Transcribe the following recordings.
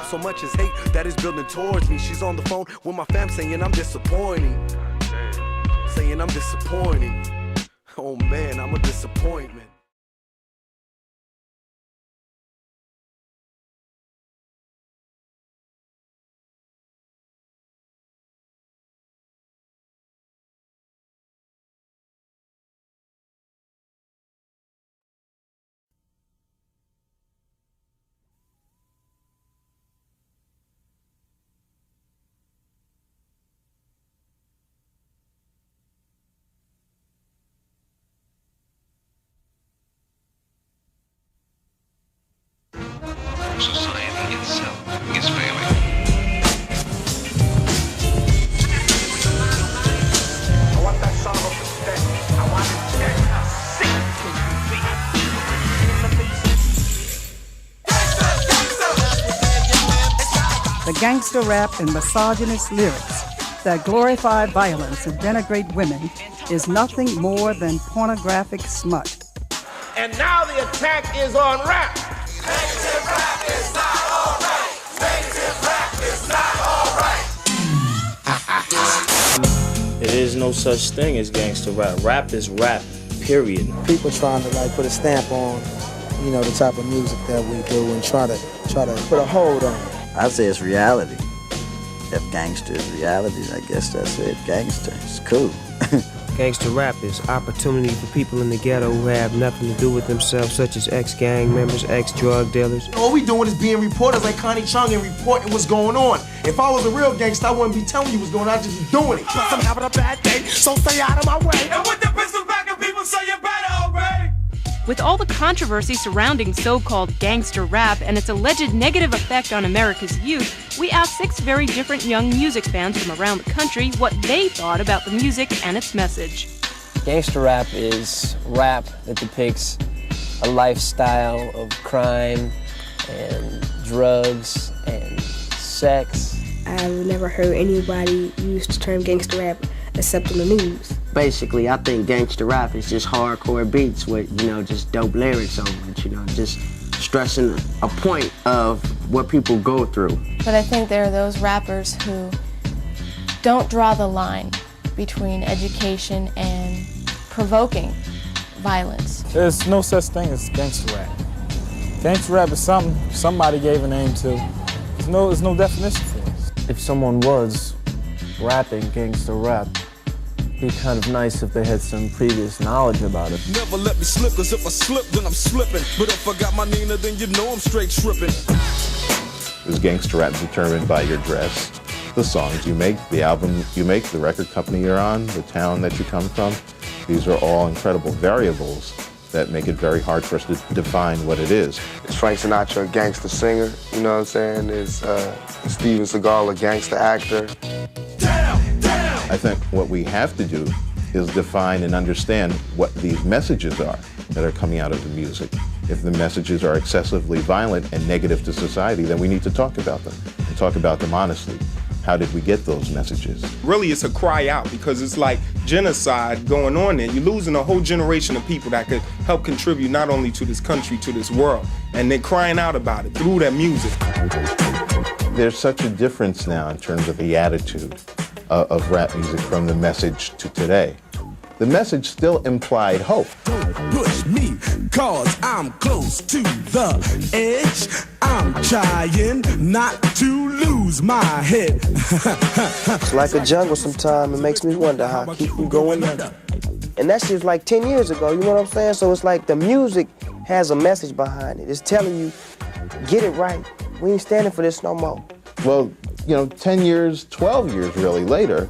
So much is hate that is building towards me. She's on the phone with my fam saying I'm disappointing. Saying I'm disappointing. Oh man, I'm a disappointment. Society itself is failing. I want that song of respect. I want it The gangsta rap and misogynist lyrics that glorify violence and denigrate women is nothing more than pornographic smut. And now the attack is on rap. Negative rap is not alright. Negative rap is not alright. There is no such thing as gangster rap. Rap is rap, period. People trying to like put a stamp on, you know, the type of music that we do and try to put a hold on it. I'd say it's reality. If gangster is reality, I guess that's it. Gangster, it's cool. Gangsta rap is opportunity for people in the ghetto who have nothing to do with themselves, such as ex-gang members, ex-drug dealers. All we doing is being reporters like Connie Chung and reporting what's going on. If I was a real gangster, I wouldn't be telling you what's going on, I'd just be doing it. I'm having a bad day, so stay out of my way. And with the pistol back and people say you better obey. With all the controversy surrounding so-called gangster rap and its alleged negative effect on America's youth, we asked 6 very different young music fans from around the country what they thought about the music and its message. Gangster rap is rap that depicts a lifestyle of crime and drugs and sex. I've never heard anybody use the term gangster rap except on the news. Basically, I think gangster rap is just hardcore beats with, you know, just dope lyrics over it, you know, just stressing a point of what people go through. But I think there are those rappers who don't draw the line between education and provoking violence. There's no such thing as gangster rap. Gangster rap is something somebody gave a name to. There's no definition for it. If someone was rapping gangster rap, it'd be kind of nice if they had some previous knowledge about it. Never let me slip, cause if I slip, then I'm slipping. But if I got my Nina, then you know I'm straight tripping. Is gangster rap determined by your dress, the songs you make, the album you make, the record company you're on, the town that you come from? These are all incredible variables that make it very hard for us to define what it is. Is Frank Sinatra a gangster singer? You know what I'm saying? Is Steven Seagal a gangster actor? I think what we have to do is define and understand what these messages are that are coming out of the music. If the messages are excessively violent and negative to society, then we need to talk about them and talk about them honestly. How did we get those messages? Really, it's a cry out because it's like genocide going on there. You're losing a whole generation of people that could help contribute not only to this country, to this world, and they're crying out about it through that music. There's such a difference now in terms of the attitude of rap music from the message to today. The message still implied hope. Don't push me, cause I'm close to the edge. I'm trying not to lose my head. It's like a jungle sometimes. It makes me wonder how I keep from going under. And that's just like 10 years ago, you know what I'm saying? So it's like the music has a message behind it. It's telling you, get it right. We ain't standing for this no more. Well, you know, 10 years, 12 years really later,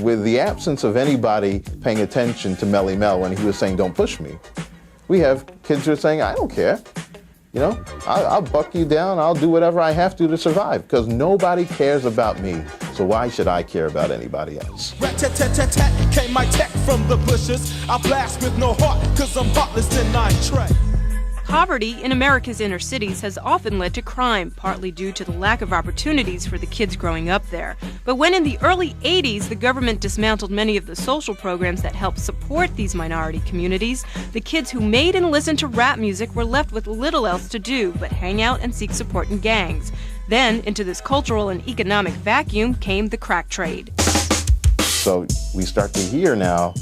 with the absence of anybody paying attention to Melly Mel when he was saying, don't push me, we have kids who are saying, I don't care. You know, I'll buck you down, I'll do whatever I have to survive, because nobody cares about me, so why should I care about anybody else? Rat-tat-tat-tat-tat, came my tech from the bushes. I blast with no heart, cause I'm heartless and I tread. Poverty in America's inner cities has often led to crime, partly due to the lack of opportunities for the kids growing up there. But when in the early 80s the government dismantled many of the social programs that helped support these minority communities, the kids who made and listened to rap music were left with little else to do but hang out and seek support in gangs. Then, into this cultural and economic vacuum came the crack trade. So we start to hear now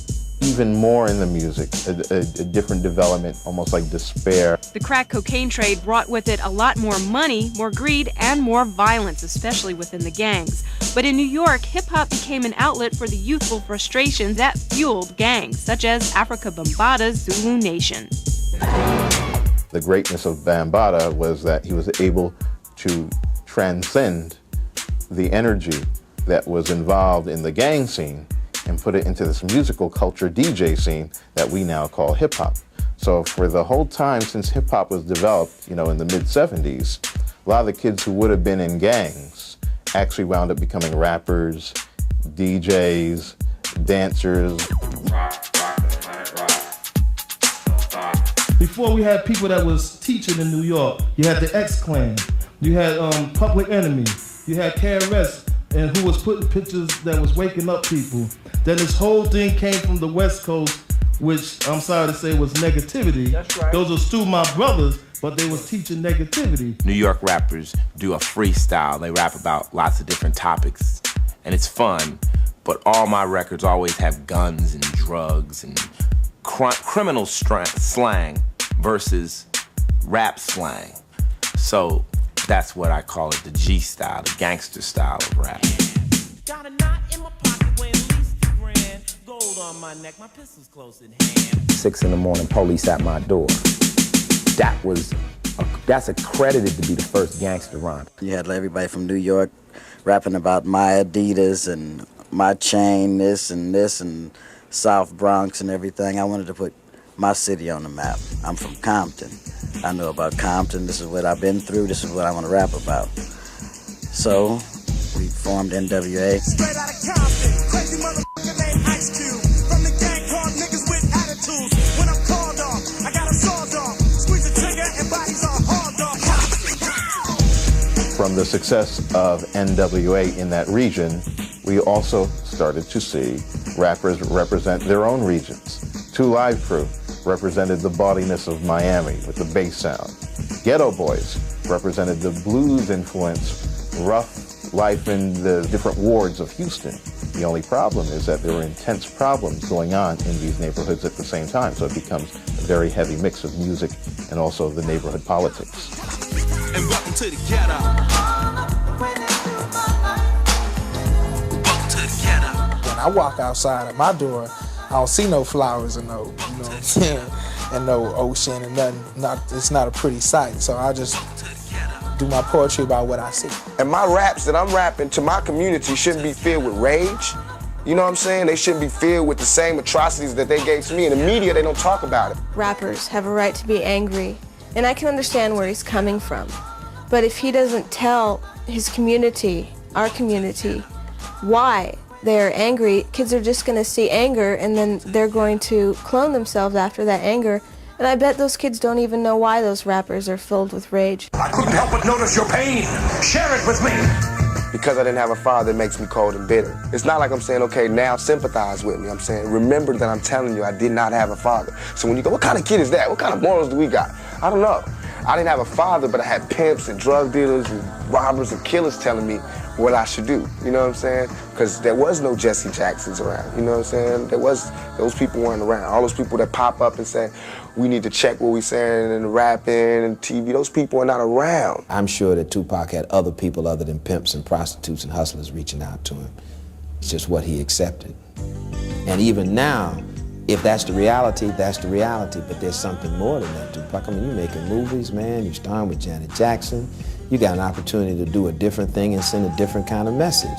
even more in the music, a different development, almost like despair. The crack cocaine trade brought with it a lot more money, more greed, and more violence, especially within the gangs. But in New York, hip-hop became an outlet for the youthful frustration that fueled gangs, such as Africa Bambaata's Zulu Nation. The greatness of Bambaataa was that he was able to transcend the energy that was involved in the gang scene and put it into this musical culture DJ scene that we now call hip-hop. So for the whole time since hip-hop was developed, in the mid-70s, a lot of the kids who would have been in gangs actually wound up becoming rappers, DJs, dancers. Before we had people that was teaching in New York, you had the X-Clan, you had Public Enemy, you had KRS, and who was putting pictures that was waking up people. Then this whole thing came from the West Coast, which I'm sorry to say was negativity. That's right. Those are still my brothers, but they was teaching negativity. New York rappers do a freestyle. They rap about lots of different topics, and it's fun, but all my records always have guns and drugs and criminal slang versus rap slang. So that's what I call it, the G style, the gangster style of rap. Got a knot in my pocket weighing at least $1,000. Gold on my neck, my pistol's close in hand. 6 a.m, police at my door. That's accredited to be the first gangster rhyme. You had everybody from New York rapping about my Adidas and my chain, this and South Bronx and everything. I wanted to put my city on the map. I'm from Compton. I know about Compton. This is what I've been through. This is what I want to rap about. So we formed NWA. Straight out of Compton, crazy motherfucker named Ice Cube. From the gang called niggas with attitudes. When I'm called off, I got a sawed off. Squeeze the trigger and bodies are hard off. From the success of NWA in that region, we also started to see rappers represent their own regions. 2 Live Crew represented the bawdiness of Miami with the bass sound. Ghetto Boys represented the blues influence, rough life in the different wards of Houston. The only problem is that there were intense problems going on in these neighborhoods at the same time, so it becomes a very heavy mix of music and also the neighborhood politics. And welcome to the ghetto. Welcome to the ghetto. When I walk outside of my door, I don't see no flowers and no, you know what I'm saying, and no ocean and nothing. It's not a pretty sight, so I just do my poetry about what I see. And my raps that I'm rapping to my community shouldn't be filled with rage. You know what I'm saying? They shouldn't be filled with the same atrocities that they gave to me. In the media, they don't talk about it. Rappers have a right to be angry, and I can understand where he's coming from. But if he doesn't tell his community, our community, why they're angry, kids are just going to see anger, and then they're going to clone themselves after that anger. And I bet those kids don't even know why those rappers are filled with rage. I couldn't help but notice your pain. Share it with me. Because I didn't have a father, it makes me cold and bitter. It's not like I'm saying, okay, now sympathize with me. I'm saying, remember that I'm telling you I did not have a father. So when you go, what kind of kid is that? What kind of morals do we got? I don't know. I didn't have a father, but I had pimps and drug dealers and robbers and killers telling me what I should do. You know what I'm saying? Because there was no Jesse Jacksons around. You know what I'm saying? Those people weren't around. All those people that pop up and say, we need to check what we saying and rapping and TV, those people are not around. I'm sure that Tupac had other people other than pimps and prostitutes and hustlers reaching out to him. It's just what he accepted. And even now, if that's the reality, that's the reality, but there's something more than that, Tupac. I mean, you're making movies, man, you're starring with Janet Jackson. You got an opportunity to do a different thing and send a different kind of message.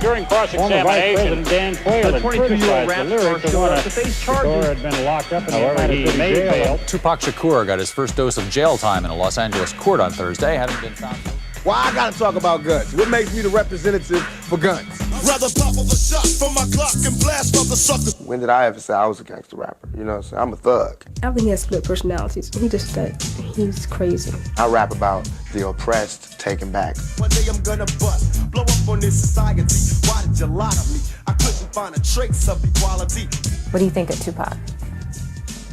During cross-examination, Dan Quayle had criticized the lyrics of one of Shakur had been locked up and he made bail. Tupac Shakur got his first dose of jail time in a Los Angeles court on Thursday, having been found. Why I gotta talk about guns? What makes me the representative for guns? Rather pop of a shot from my Glock and blast from the suckers. When did I ever say I was a gangster rapper? You know what I'm saying? I'm a thug. I think he has split personalities. He's crazy. I rap about the oppressed taken back. One day I'm gonna bust, blow up on this society. Why did you lie to me? I couldn't find a trace of equality. What do you think of Tupac?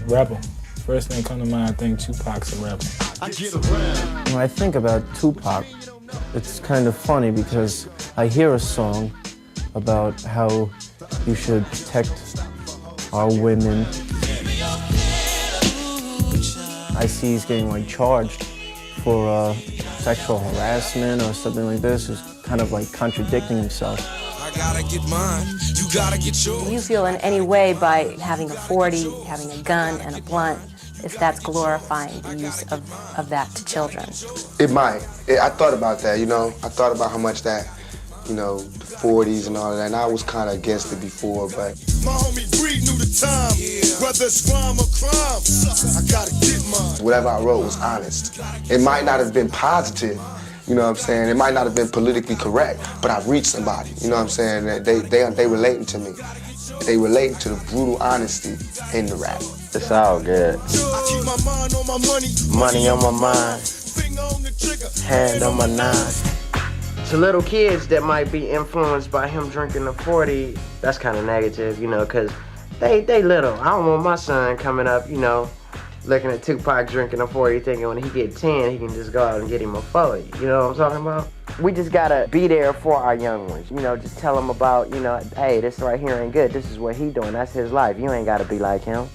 Rebel. First thing come to mind, I think Tupac's a rebel. When I think about Tupac, It's kind of funny because I hear a song about how you should protect our women. I see he's getting like charged for sexual harassment or something like this. He's kind of like contradicting himself. I gotta get mine, you gotta get yours. Do you feel in any way by having a 40, having a gun and a blunt, if that's glorifying the use of that to children? It might. I thought about that, you know. I thought about how much that, you know, the 40s and all of that, and I was kind of against it before, but... My homie Bree knew the time, whether it's rhyme or crime, I gotta get mine. Whatever I wrote was honest. It might not have been positive, you know what I'm saying? It might not have been politically correct, but I reached somebody, you know what I'm saying? They relating to me. They relate to the brutal honesty in the rap. It's all good. I keep my mind on my money. Money on my mind. Finger on the trigger. Hand on my nine. To little kids that might be influenced by him drinking the 40, that's kind of negative, you know, because they little. I don't want my son coming up, you know, looking at Tupac drinking a 40, thinking when he get 10, he can just go out and get him a 40. You know what I'm talking about? We just gotta be there for our young ones. You know, just tell them about, you know, hey, this right here ain't good. This is what he doing. That's his life. You ain't gotta be like him.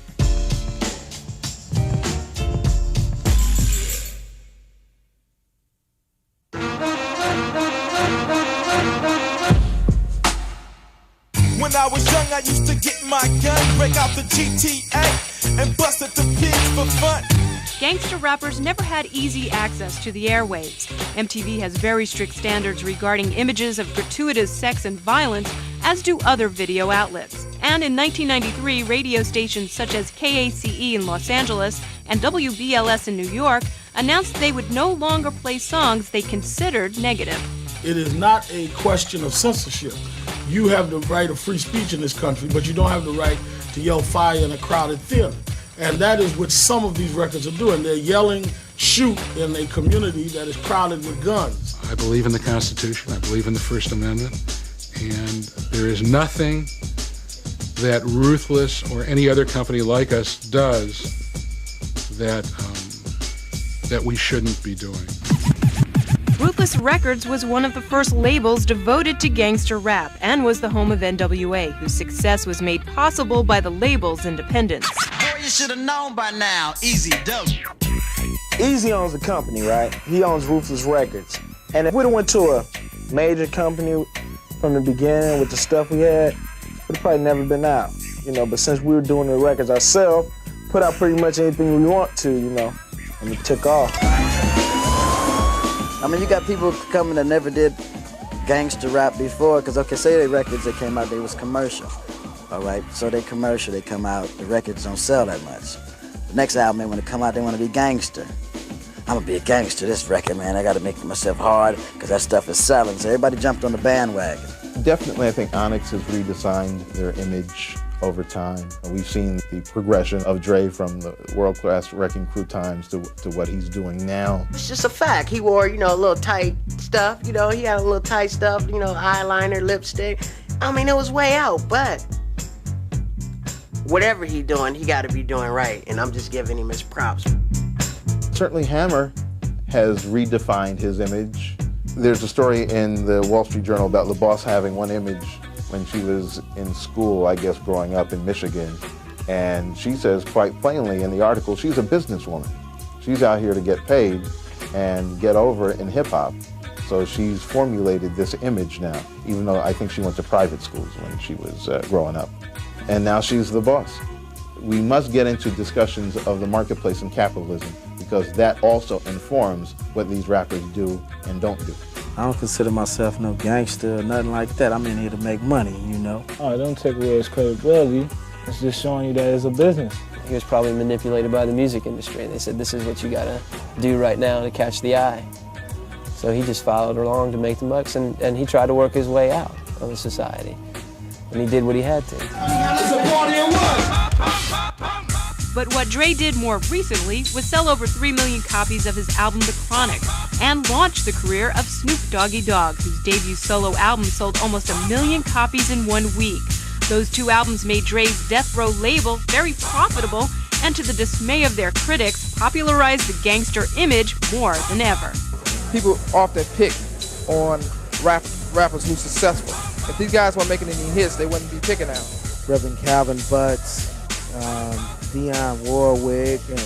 When I was young, I used to get my gun, break out the GTA, and bust at the pigs for fun. Gangsta rappers never had easy access to the airwaves. MTV has very strict standards regarding images of gratuitous sex and violence, as do other video outlets. And in 1993, radio stations such as KACE in Los Angeles and WBLS in New York announced they would no longer play songs they considered negative. It is not a question of censorship. You have the right of free speech in this country, but you don't have the right to yell fire in a crowded theater. And that is what some of these records are doing. They're yelling, shoot in a community that is crowded with guns. I believe in the Constitution. I believe in the First Amendment. And there is nothing that Ruthless or any other company like us does that we shouldn't be doing. Ruthless Records was one of the first labels devoted to gangster rap and was the home of NWA, whose success was made possible by the label's independence. Boy, you should have known by now, Easy does. Easy owns the company, right? He owns Ruthless Records. And if we'd have went to a major company from the beginning with the stuff we had, we'd probably never been out, you know. But since we were doing the records ourselves, put out pretty much anything we want to, you know, and it took off. I mean, you got people coming that never did gangster rap before, because, okay, say the records that came out, they was commercial, all right? So they commercial, they come out, the records don't sell that much. The next album, they want to come out, they want to be gangster. I'm gonna be a gangster, this record, man, I gotta make myself hard, because that stuff is selling, so everybody jumped on the bandwagon. Definitely, I think Onyx has redesigned their image over time. We've seen the progression of Dre from the world-class Wrecking Crew times to what he's doing now. It's just a fact. He wore, you know, a little tight stuff, you know, he had a little tight stuff, you know, eyeliner, lipstick. I mean, it was way out, but whatever he doing, he gotta be doing right, and I'm just giving him his props. Certainly Hammer has redefined his image. There's a story in the Wall Street Journal about the boss having one image when she was in school, I guess, growing up in Michigan. And she says quite plainly in the article, she's a businesswoman. She's out here to get paid and get over in hip hop. So she's formulated this image now, even though I think she went to private schools when she was growing up. And now she's the boss. We must get into discussions of the marketplace and capitalism, because that also informs what these rappers do and don't do. I don't consider myself no gangster or nothing like that. I'm in here to make money, you know. Oh, don't take away his credibility. It's just showing you that it's a business. He was probably manipulated by the music industry. They said, this is what you gotta do right now to catch the eye. So he just followed along to make the bucks, and he tried to work his way out of the society. And he did what he had to. It's a party in one. But what Dre did more recently was sell over 3 million copies of his album The Chronic and launch the career of Snoop Doggy Dogg, whose debut solo album sold almost 1 million copies in 1 week. Those 2 albums made Dre's Death Row label very profitable, and to the dismay of their critics, popularized the gangster image more than ever. people often pick on rappers who's successful. If these guys weren't making any hits, they wouldn't be picking out. Reverend Calvin Butts, Dionne Warwick, and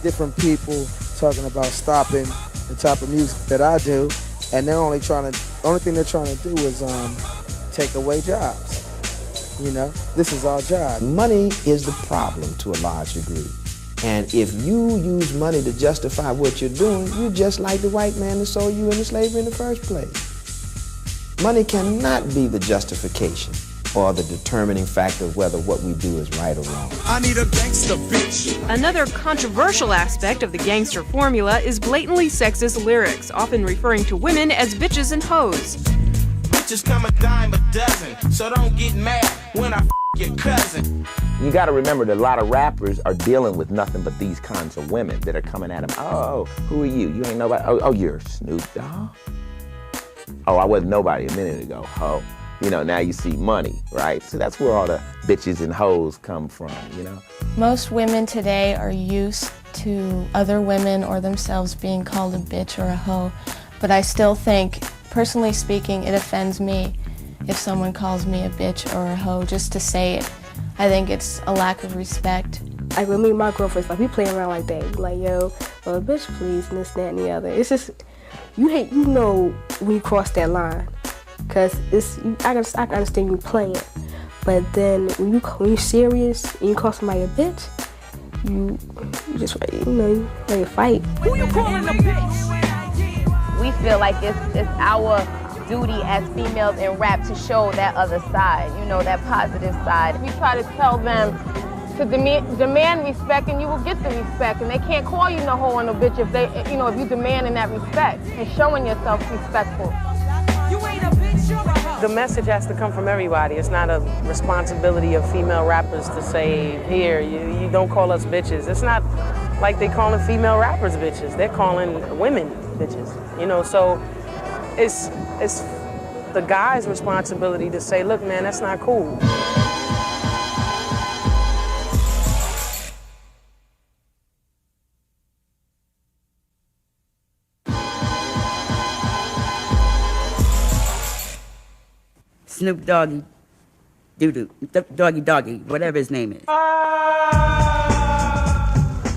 different people talking about stopping the type of music that I do, and they're only thing they're trying to do is take away jobs. You know, this is our job. Money is the problem to a large degree. And if you use money to justify what you're doing, you're just like the white man that sold you into slavery in the first place. Money cannot be the justification or the determining factor of whether what we do is right or wrong. I need a gangster bitch. Another controversial aspect of the gangster formula is blatantly sexist lyrics, often referring to women as bitches and hoes. Bitches come a dime a dozen, so don't get mad when I your cousin. You got to remember that a lot of rappers are dealing with nothing but these kinds of women that are coming at them. Oh, who are you? You ain't nobody. Oh, you're Snoop Dogg. Oh, I wasn't nobody a minute ago. Ho. You know, now you see money, right? So that's where all the bitches and hoes come from, you know? Most women today are used to other women or themselves being called a bitch or a hoe, but I still think, personally speaking, it offends me if someone calls me a bitch or a hoe just to say it. I think it's a lack of respect. Like with me and my girlfriends, like we play around like that. We like, yo, well, bitch, please, and this, that, and the other. It's just, you know when you cross that line. Cause I can understand you playing, but then when you're serious and you call somebody a bitch, you just ready to fight. Who you calling a bitch? We feel like it's our duty as females in rap to show that other side, that positive side. We try to tell them to demand respect, and you will get the respect. And they can't call you no hoe or no bitch if if you demanding that respect and showing yourself respectful. The message has to come from everybody. It's not a responsibility of female rappers to say, here, you don't call us bitches. It's not like they calling female rappers bitches. They're calling women bitches. So it's the guy's responsibility to say, look, man, that's not cool. Snoop Doggy, Doggy, whatever his name is.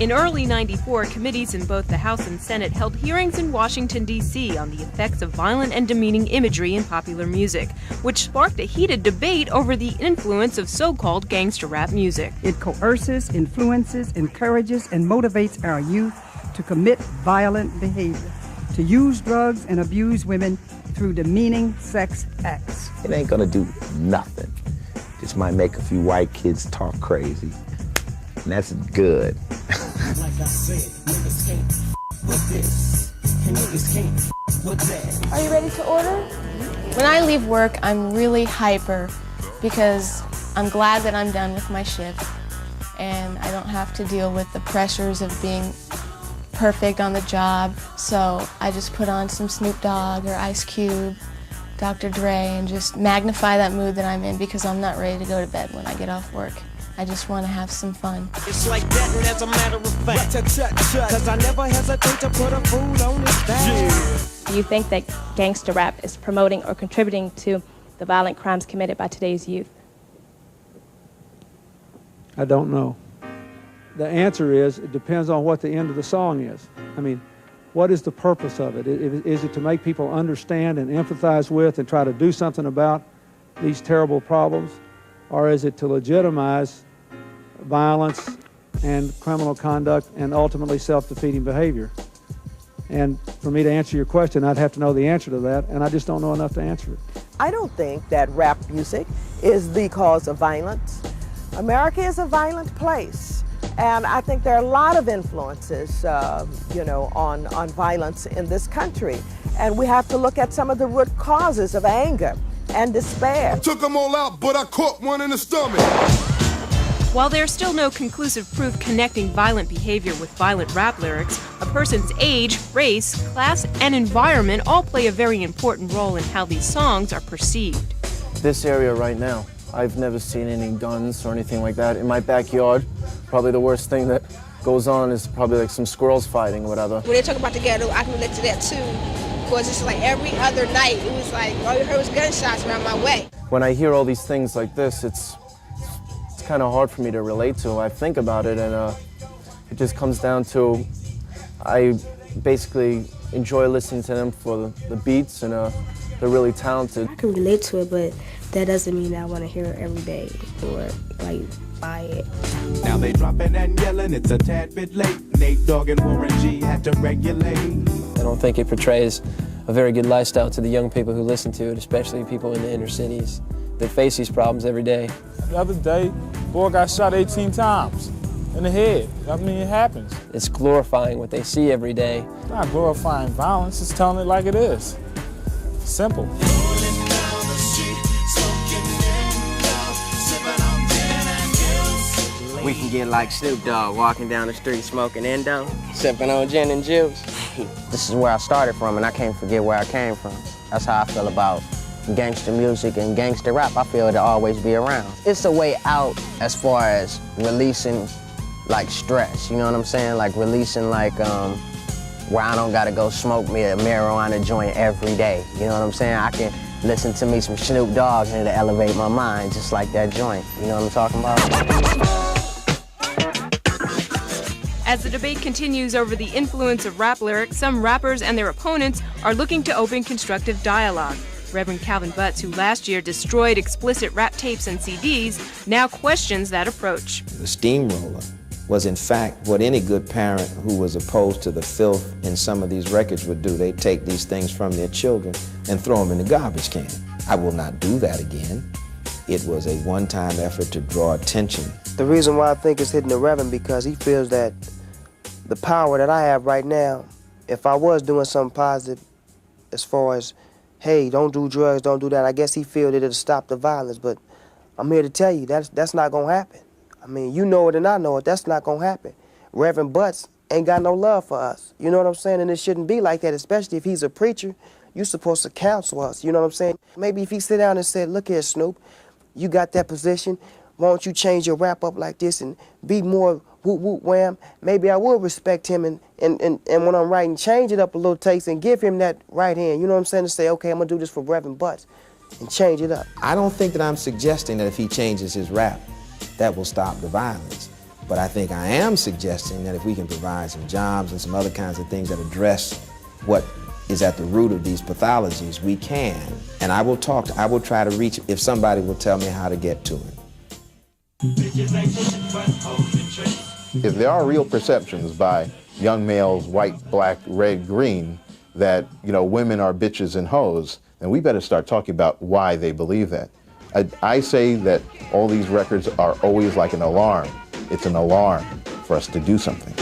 In early '94, committees in both the House and Senate held hearings in Washington, D.C. on the effects of violent and demeaning imagery in popular music, which sparked a heated debate over the influence of so-called gangsta rap music. It coerces, influences, encourages, and motivates our youth to commit violent behavior, to use drugs and abuse women through demeaning sex acts. It ain't gonna do nothing. Just might make a few white kids talk crazy. And that's good. Like I said, niggas can't with this, and niggas can't with that. Are you ready to order? When I leave work, I'm really hyper because I'm glad that I'm done with my shift and I don't have to deal with the pressures of being perfect on the job. So I just put on some Snoop Dogg or Ice Cube, Dr. Dre, and just magnify that mood that I'm in because I'm not ready to go to bed when I get off work. I just want to have some fun. It's like that, and as a matter of fact, cause I never hesitate to put a fool on his back. Do you think that gangsta rap is promoting or contributing to the violent crimes committed by today's youth? I don't know. The answer is, it depends on what the end of the song is. I mean, what is the purpose of it? Is it to make people understand and empathize with and try to do something about these terrible problems? Or is it to legitimize violence and criminal conduct and ultimately self-defeating behavior? And for me to answer your question, I'd have to know the answer to that, and I just don't know enough to answer it. I don't think that rap music is the cause of violence. America is a violent place. And I think there are a lot of influences, on violence in this country. And we have to look at some of the root causes of anger and despair. Took them all out, but I caught one in the stomach. While there's still no conclusive proof connecting violent behavior with violent rap lyrics, a person's age, race, class, and environment all play a very important role in how these songs are perceived. This area right now, I've never seen any guns or anything like that. In my backyard, probably the worst thing that goes on is probably like some squirrels fighting or whatever. When they talk about the ghetto, I can relate to that too. Because it's like every other night, it was like, all you heard was gunshots around my way. When I hear all these things like this, it's kind of hard for me to relate to. I think about it, and it just comes down to I basically enjoy listening to them for the beats, and they're really talented. I can relate to it, but that doesn't mean I want to hear it every day or like buy it. Now they dropping and yelling, it's a tad bit late. Nate Dogg and Warren G had to regulate. I don't think it portrays a very good lifestyle to the young people who listen to it, especially people in the inner cities that face these problems every day. The other day, boy got shot 18 times in the head. I mean, it happens. It's glorifying what they see every day. It's not glorifying violence, it's telling it like it is. Simple. We can get like Snoop Dogg walking down the street smoking Indo, sipping on gin and juice. This is where I started from, and I can't forget where I came from. That's how I feel about gangster music and gangster rap. I feel it'll always be around. It's a way out as far as releasing like stress, you know what I'm saying? Like releasing like where I don't gotta go smoke me a marijuana joint every day, you know what I'm saying? I can listen to me some Snoop Dogg and it'll elevate my mind just like that joint, you know what I'm talking about? As the debate continues over the influence of rap lyrics, some rappers and their opponents are looking to open constructive dialogue. Reverend Calvin Butts, who last year destroyed explicit rap tapes and CDs, now questions that approach. The steamroller was in fact what any good parent who was opposed to the filth in some of these records would do. They'd take these things from their children and throw them in the garbage can. I will not do that again. It was a one-time effort to draw attention. The reason why I think it's hitting the Reverend because he feels that the power that I have right now, if I was doing something positive as far as, hey, don't do drugs, don't do that, I guess he feels that it'll stop the violence, but I'm here to tell you that's not gonna happen. I mean, you know it and I know it, that's not gonna happen. Reverend Butts ain't got no love for us, you know what I'm saying? And it shouldn't be like that, especially if he's a preacher. You're supposed to counsel us, you know what I'm saying? Maybe if he sit down and said, look here, Snoop, you got that position, why don't you change your rap up like this and be more whoop whoop wham? Maybe I would respect him and when I'm writing, change it up a little taste and give him that right hand, you know what I'm saying? To say, okay, I'm gonna do this for Reverend Butts and change it up. I don't think that I'm suggesting that if he changes his rap, that will stop the violence. But I think I am suggesting that if we can provide some jobs and some other kinds of things that address what is at the root of these pathologies, we can. And I will try to reach, if somebody will tell me how to get to it. If there are real perceptions by young males, white, black, red, green, that, you know, women are bitches and hoes, then we better start talking about why they believe that. I say that all these records are always like an alarm. It's an alarm for us to do something.